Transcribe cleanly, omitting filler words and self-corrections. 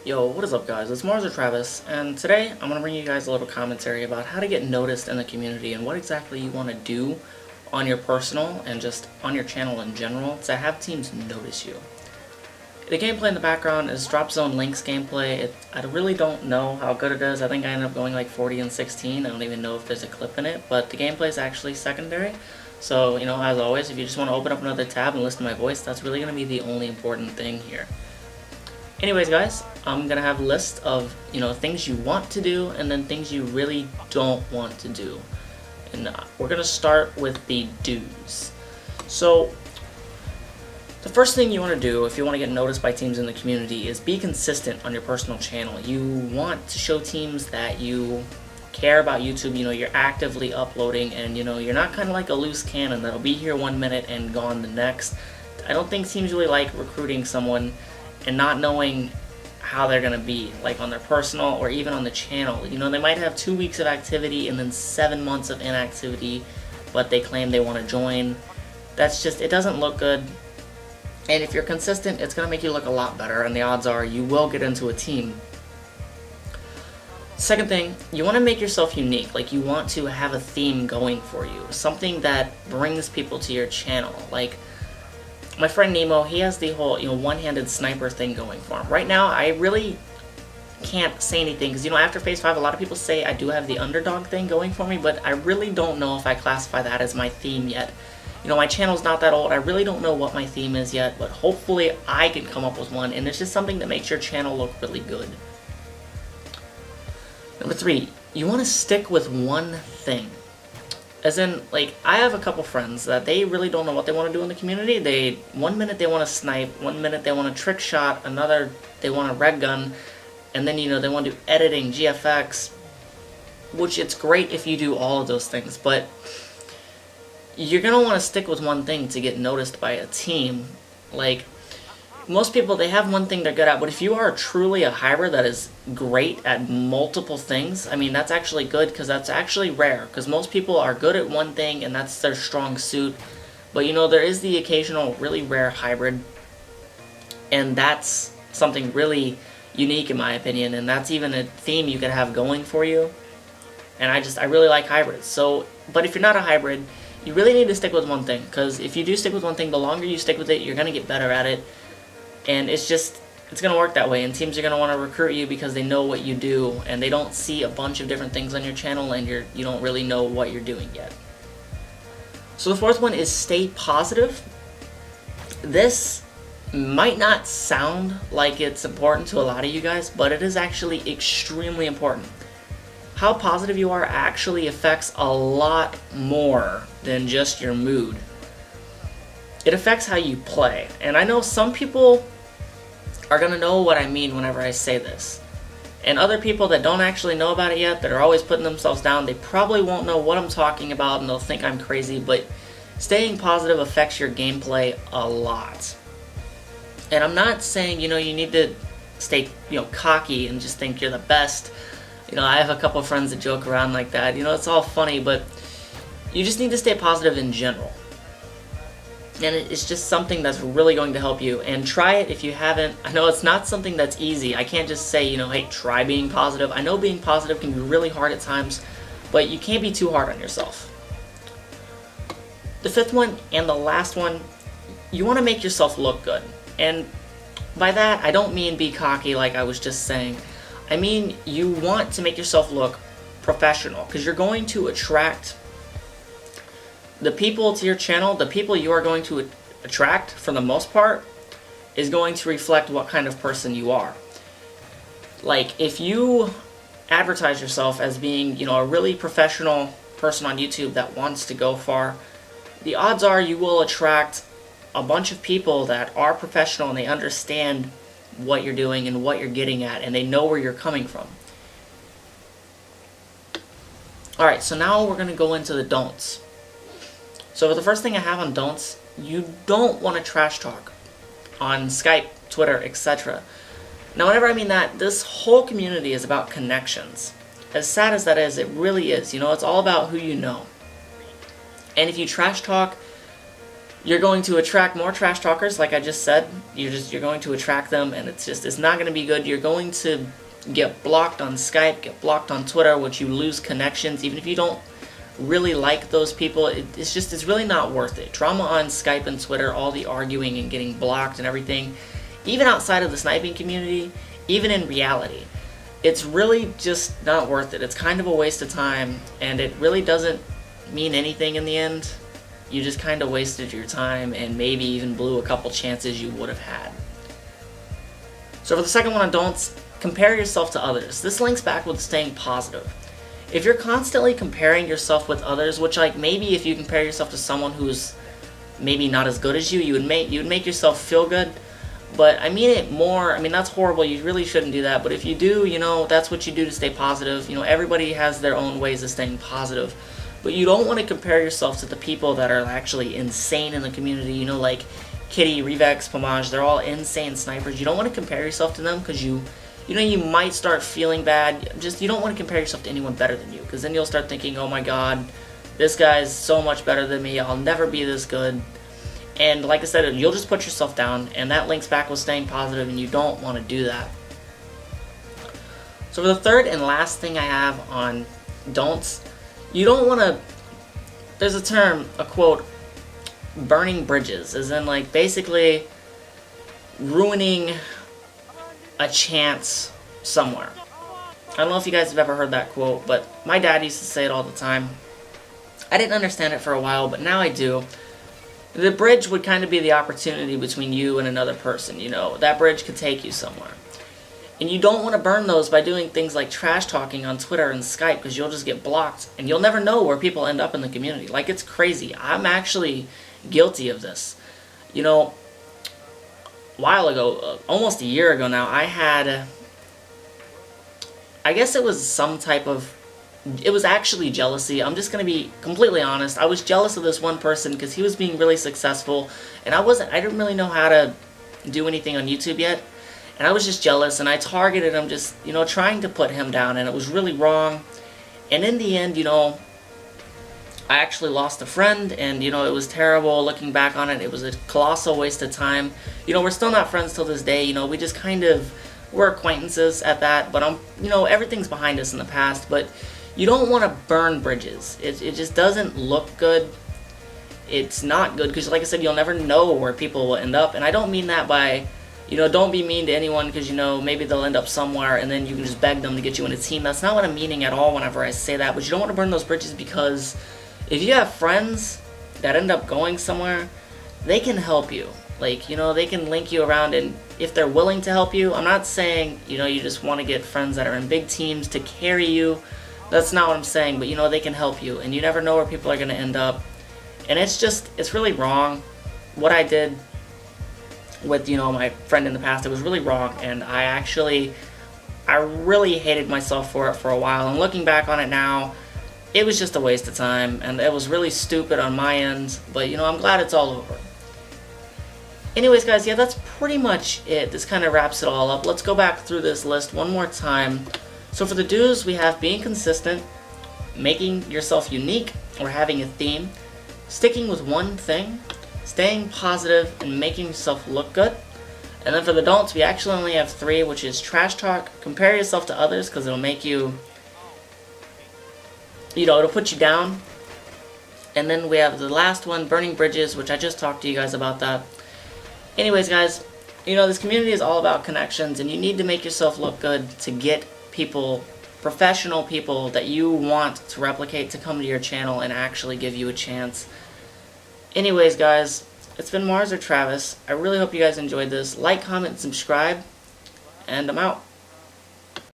Yo, what is up guys? It's Marz or Travis, and today I'm going to bring you guys a little commentary about how to get noticed in the community and what exactly you want to do on your personal and just on your channel in general to have teams notice you. The gameplay in the background is Drop Zone Link's gameplay. I really don't know how good it is. I think I ended up going like 40 and 16. I don't even know if there's a clip in it, but the gameplay is actually secondary. So, as always, if you just want to open up another tab and listen to my voice, that's really going to be the only important thing here. Anyways guys, I'm going to have a list of, things you want to do and then things you really don't want to do. And we're going to start with the do's. So, the first thing you want to do if you want to get noticed by teams in the community is be consistent on your personal channel. You want to show teams that you care about YouTube, you're actively uploading, and you're not kind of like a loose cannon that'll be here 1 minute and gone the next. I don't think teams really like recruiting someone and not knowing how they're going to be, like on their personal or even on the channel. They might have 2 weeks of activity and then 7 months of inactivity, but they claim they want to join. It doesn't look good. And if you're consistent, it's going to make you look a lot better, and the odds are you will get into a team. Second thing, you want to make yourself unique. Like, you want to have a theme going for you, something that brings people to your channel. Like my friend Nemo, he has the whole one-handed sniper thing going for him. Right now, I really can't say anything because after Phase 5, a lot of people say I do have the underdog thing going for me, but I really don't know if I classify that as my theme yet. My channel's not that old. I really don't know what my theme is yet, but hopefully I can come up with one, and it's just something that makes your channel look really good. Number 3, you want to stick with one thing. As in, like, I have a couple friends that they really don't know what they want to do in the community. 1 minute they want to snipe, 1 minute they want a trick shot, another they want a red gun, and then, they want to do editing, GFX, which it's great if you do all of those things, but you're going to want to stick with one thing to get noticed by a team. Like, most people, they have one thing they're good at, but if you are truly a hybrid that is great at multiple things, I mean, that's actually good because that's actually rare, because most people are good at one thing and that's their strong suit. But there is the occasional really rare hybrid, and that's something really unique in my opinion, and that's even a theme you could have going for you. And I really like hybrids. So, but if you're not a hybrid, you really need to stick with one thing, because if you do stick with one thing, the longer you stick with it, you're going to get better at it. And it's going to work that way, and teams are going to want to recruit you because they know what you do, and they don't see a bunch of different things on your channel, and you don't really know what you're doing yet. So the fourth one is stay positive. This might not sound like it's important to a lot of you guys, but it is actually extremely important. How positive you are actually affects a lot more than just your mood. It affects how you play, and I know some people are going to know what I mean whenever I say this. And other people that don't actually know about it yet, that are always putting themselves down, they probably won't know what I'm talking about and they'll think I'm crazy, but staying positive affects your gameplay a lot. And I'm not saying, you need to stay, cocky and just think you're the best. I have a couple of friends that joke around like that. It's all funny, but you just need to stay positive in general. And it's just something that's really going to help you. And try it if you haven't. I know it's not something that's easy. I can't just say, hey, try being positive. I know being positive can be really hard at times, but you can't be too hard on yourself. The fifth one and the last one, you want to make yourself look good. And by that, I don't mean be cocky like I was just saying. I mean, you want to make yourself look professional, because you're going to attract the people to your channel. The people you are going to attract, for the most part, is going to reflect what kind of person you are. Like, if you advertise yourself as being, a really professional person on YouTube that wants to go far, the odds are you will attract a bunch of people that are professional and they understand what you're doing and what you're getting at, and they know where you're coming from. Alright, so now we're going to go into the don'ts. So the first thing I have on don'ts, you don't want to trash talk on Skype, Twitter, etc. Now whenever I mean that, this whole community is about connections. As sad as that is, it really is. It's all about who you know. And if you trash talk, You're going to attract more trash talkers, like I just said. You're going to attract them, and it's not going to be good. You're going to get blocked on Skype, get blocked on Twitter, which you lose connections, even if you don't really like those people. It's really not worth it. Drama on Skype and Twitter, all the arguing and getting blocked and everything, even outside of the sniping community, even in reality, it's really just not worth it. It's kind of a waste of time, and it really doesn't mean anything in the end. You just kind of wasted your time and maybe even blew a couple chances you would have had. So for the second one on don'ts, compare yourself to others. This links back with staying positive. If you're constantly comparing yourself with others, which like maybe if you compare yourself to someone who's maybe not as good as you, you would make yourself feel good. But I mean it more, I mean that's horrible, you really shouldn't do that. But if you do, that's what you do to stay positive. Everybody has their own ways of staying positive. But you don't want to compare yourself to the people that are actually insane in the community, like Kitty, Revex, Pomage, they're all insane snipers. You don't want to compare yourself to them because you might start feeling bad. You don't want to compare yourself to anyone better than you, because then you'll start thinking, oh my god, this guy's so much better than me, I'll never be this good. And like I said, you'll just put yourself down, and that links back with staying positive, and you don't want to do that. So for the third and last thing I have on don'ts, you don't want to, there's a term, a quote, burning bridges, as in like basically ruining a chance somewhere. I don't know if you guys have ever heard that quote, but my dad used to say it all the time. I didn't understand it for a while, but now I do. The bridge would kind of be the opportunity between you and another person, that bridge could take you somewhere. And you don't want to burn those by doing things like trash talking on Twitter and Skype, because you'll just get blocked, and you'll never know where people end up in the community. Like, it's crazy. I'm actually guilty of this. A while ago, almost a year ago now, I had, I guess it was some type of, it was actually jealousy. I'm just going to be completely honest. I was jealous of this one person because he was being really successful, and I didn't really know how to do anything on YouTube yet. And I was just jealous, and I targeted him, just, trying to put him down, and it was really wrong. And in the end, I actually lost a friend, and, it was terrible looking back on it. It was a colossal waste of time. We're still not friends till this day. We just kind of, we're acquaintances at that, but everything's behind us in the past. But you don't want to burn bridges. It just doesn't look good. It's not good, because like I said, you'll never know where people will end up. And I don't mean that by, don't be mean to anyone, because, maybe they'll end up somewhere and then you can just beg them to get you in a team. That's not what I'm meaning at all whenever I say that. But you don't want to burn those bridges, because if you have friends that end up going somewhere, they can help you. Like, they can link you around, and if they're willing to help you, I'm not saying, you just want to get friends that are in big teams to carry you. That's not what I'm saying, but, they can help you, and you never know where people are going to end up. And it's really wrong. What I did with, my friend in the past, it was really wrong, and I really hated myself for it for a while, and looking back on it now, it was just a waste of time, and it was really stupid on my end, but, I'm glad it's all over. Anyways, guys, yeah, that's pretty much it. This kind of wraps it all up. Let's go back through this list one more time. So for the do's, we have being consistent, making yourself unique, or having a theme, sticking with one thing, staying positive, and making yourself look good. And then for the don'ts, we actually only have 3, which is trash talk, compare yourself to others, because it'll make you, it'll put you down. And then we have the last one, burning bridges, which I just talked to you guys about that. Anyways, guys, this community is all about connections, and you need to make yourself look good to get people, professional people that you want to replicate, to come to your channel and actually give you a chance. Anyways, guys, it's been Marz or Travis. I really hope you guys enjoyed this. Like, comment, and subscribe, and I'm out.